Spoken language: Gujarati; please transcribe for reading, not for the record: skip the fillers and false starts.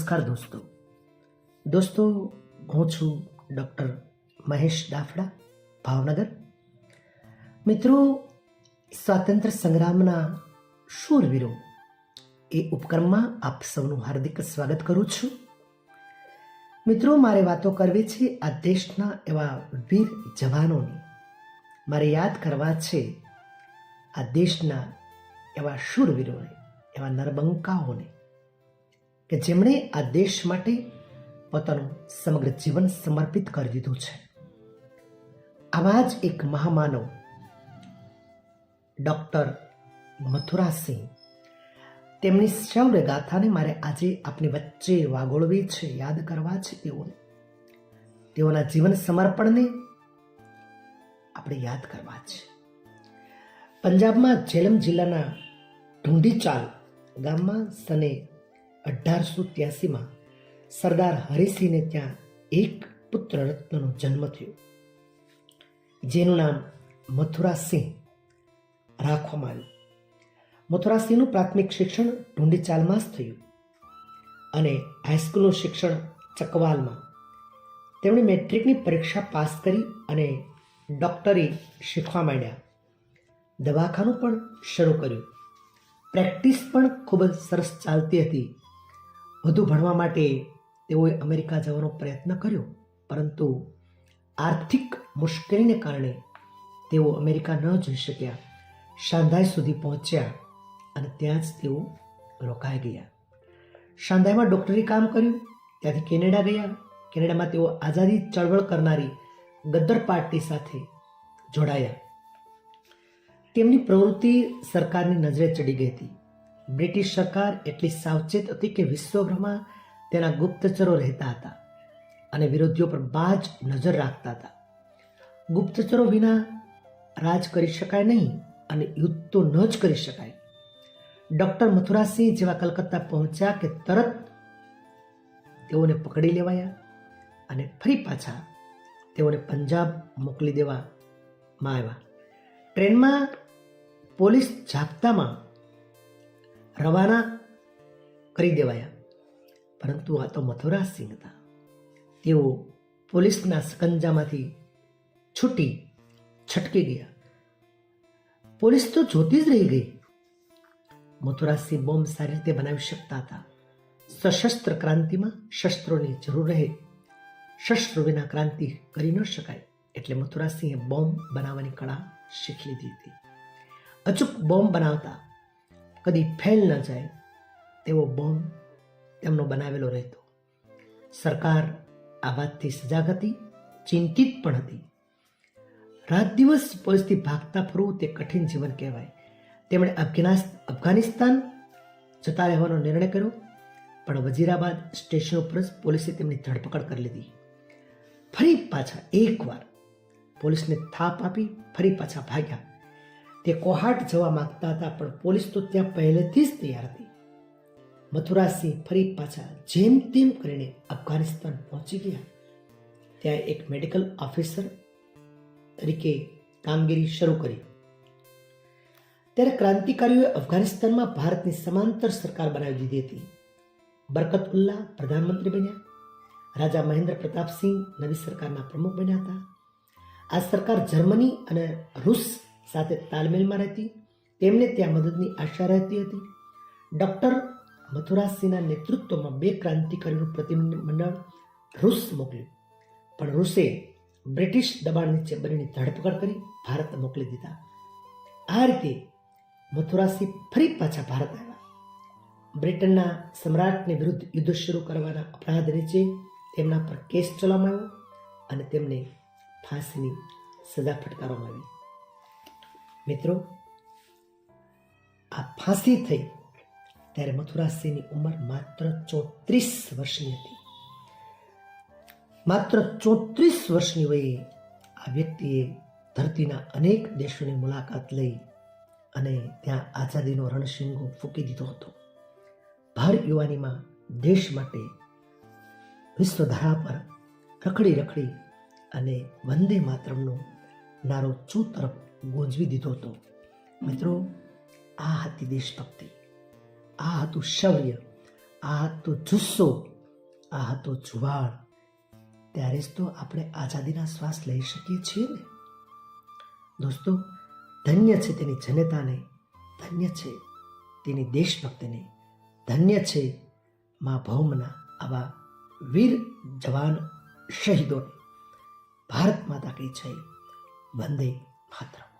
નમસ્કાર દોસ્તો હું છું ડૉક્ટર મહેશ દાફડા, ભાવનગર. મિત્રો, સ્વાતંત્ર્ય સંગ્રામના શૂરવીરો એ ઉપક્રમમાં આપ સૌનું હાર્દિક સ્વાગત કરું છું. મિત્રો, મારે વાતો કરવી છે આ દેશના એવા વીર જવાનોની. મારે યાદ કરવા છે આ દેશના એવા શૂરવીરોને, એવા નરબંકાઓને કે જેમણે આ દેશ માટે પોતાનું સમગ્ર જીવન સમર્પિત કરી દીધું છે. આવા જ એક મહામાનવ ડૉક્ટર મથુરાસિંહ, તેમની શૌર્ય ગાથાને મારે આજે આપની વચ્ચે વાગોળવી છે, યાદ કરવા છે. તેઓના જીવન સમર્પણને આપણે યાદ કરવા છે. પંજાબમાં જેલમ જિલ્લાના ઢુંડીચાલ ગામમાં સને 1883માં સરદાર હરિસિંહને ત્યાં એક પુત્ર રત્નનો જન્મ થયો, જેનું નામ મથુરાસિંહ રાખવામાં આવ્યું. મથુરાસિંહનું પ્રાથમિક શિક્ષણ ઢુંડીચાલમાં જ થયું અને હાઈસ્કૂલનું શિક્ષણ ચકવાલમાં. તેમણે મેટ્રિકની પરીક્ષા પાસ કરી અને ડૉક્ટરી શીખવા માંડ્યા. દવાખાનું પણ શરૂ કર્યું. પ્રેક્ટિસ પણ ખૂબ જ સરસ ચાલતી હતી. વધુ ભણવા માટે તેઓએ અમેરિકા જવાનો પ્રયત્ન કર્યો, પરંતુ આર્થિક મુશ્કેલીને કારણે તેઓ અમેરિકા ન જઈ શક્યા. શાંઘાઈ સુધી પહોંચ્યા અને ત્યાં જ તેઓ રોકાઈ ગયા. શાંઘાઈમાં ડૉક્ટરી કામ કર્યું. ત્યાંથી કેનેડા ગયા. કેનેડામાં તેઓ આઝાદી ચળવળ કરનારી ગદ્દર પાર્ટી સાથે જોડાયા. તેમની પ્રવૃત્તિ સરકારની નજરે ચડી ગઈ હતી. બ્રિટિશ સરકાર એટલી સાવચેત હતી કે વિશ્વભરમાં તેના ગુપ્તચરો રહેતા હતા અને વિરોધીઓ પર બાજ નજર રાખતા હતા. ગુપ્તચરો વિના રાજ કરી શકાય નહીં અને યુદ્ધ તો ન જ કરી શકાય. ડૉક્ટર મથુરાસિંહ જેવા કલકત્તા પહોંચ્યા કે તરત તેઓને પકડી લેવાયા અને ફરી પાછા તેઓને પંજાબ મોકલી દેવામાં આવ્યા. ટ્રેનમાં પોલીસ જાપ્તામાં રવાના કરી દેવાયા. પરંતુ આ તો મથુરાસિંહ હતા. તેઓ પોલીસના સકંજામાંથી છટકી ગયા. પોલીસ તો જોતી જ રહી ગઈ. મથુરાસિંહ બોમ્બ સારી રીતે બનાવી શકતા હતા. સશસ્ત્ર ક્રાંતિમાં શસ્ત્રોની જરૂર રહે. શસ્ત્રો વિના ક્રાંતિ કરી ન શકાય. એટલે મથુરાસિંહે બોમ્બ બનાવવાની કળા શીખી લીધી હતી. અચૂક બોમ્બ બનાવતા, કદી ફેલ ન જાય તેવો બોમ્બ તેમનો બનાવેલો રહેતો. સરકાર આ વાતથી સજાગ હતી, ચિંતિત પણ હતી. રાત દિવસ પોલીસથી ભાગતા ફરવું તે કઠિન જીવન કહેવાય. તેમણે અફઘાનિસ્તાન જતા રહેવાનો નિર્ણય કર્યો, પણ વજીરાબાદ સ્ટેશન ઉપર જ પોલીસે તેમની ધરપકડ કરી લીધી. ફરી પાછા એકવાર પોલીસને થાપ આપી ફરી પાછા ભાગ્યા. તે કોહાટ જવા માંગતા હતા, પણ પોલીસ તો ત્યાં પહેલેથી જ તૈયાર હતી. મથુરાસિંહ ફરી પાછા જેમ તેમ કરીને અફઘાનિસ્તાન પહોંચી ગયા. ત્યાં એક મેડિકલ ઓફિસર તરીકે કામગીરી શરૂ કરી. ત્યારે ક્રાંતિકારીઓએ અફઘાનિસ્તાનમાં ભારતની સમાંતર સરકાર બનાવી દીધી હતી. બરકતુલ્લાહ પ્રધાનમંત્રી બન્યા. રાજા મહેન્દ્ર પ્રતાપસિંહ નવી સરકારના પ્રમુખ બન્યા હતા. આ સરકાર જર્મની અને રૂસ સાથે તાલમેલમાં રહેતી. તેમને ત્યાં મદદની આશા રહેતી હતી. ડૉક્ટર મથુરાસિંહના નેતૃત્વમાં 2 ક્રાંતિકારીઓનું પ્રતિનિધિમંડળ રૂસ મોકલ્યું, પણ રૂસે બ્રિટિશ દબાણ નીચે બંનેની ધરપકડ કરી ભારત મોકલી દીધા. આ રીતે મથુરાસિંહ ફરી પાછા ભારત આવ્યા. બ્રિટનના સમ્રાટની વિરુદ્ધ યુદ્ધ શરૂ કરવાના અપરાધ નીચે તેમના પર કેસ ચલાવવામાં આવ્યો અને તેમને ફાંસીની સજા ફટકારવામાં આવી. મિત્રો, આ ફાંસી થઈ ત્યારે મથુરાસિંહની ઉંમર માત્ર 34 વર્ષની હતી. માત્ર 34 વર્ષની વયે આ વ્યક્તિએ ધરતીના અનેક દેશોની મુલાકાત લઈ અને ત્યાં આઝાદીનો રણશીંગો ફૂંકી દીધો હતો. ભર યુવાનીમાં દેશ માટે વિશ્વધારા પર રખડી અને વંદે માતરમનો નારો ચો તરફ ગૂંજવી દીધો હતો. મિત્રો, આ હતી દેશભક્તિ, આ હતું શૌર્ય, આ હતો જુસ્સો, આ હતો જુવાળ, ત્યારે જ તો આપણે આઝાદીના શ્વાસ લઈ શકીએ છીએ ને. દોસ્તો, ધન્ય છે તેની જનતાને, ધન્ય છે તેની દેશભક્તિને, ધન્ય છે મા ભૌમના આવા વીર જવાન શહીદોને. ભારત માતા કી જય. વંદે માતરમ.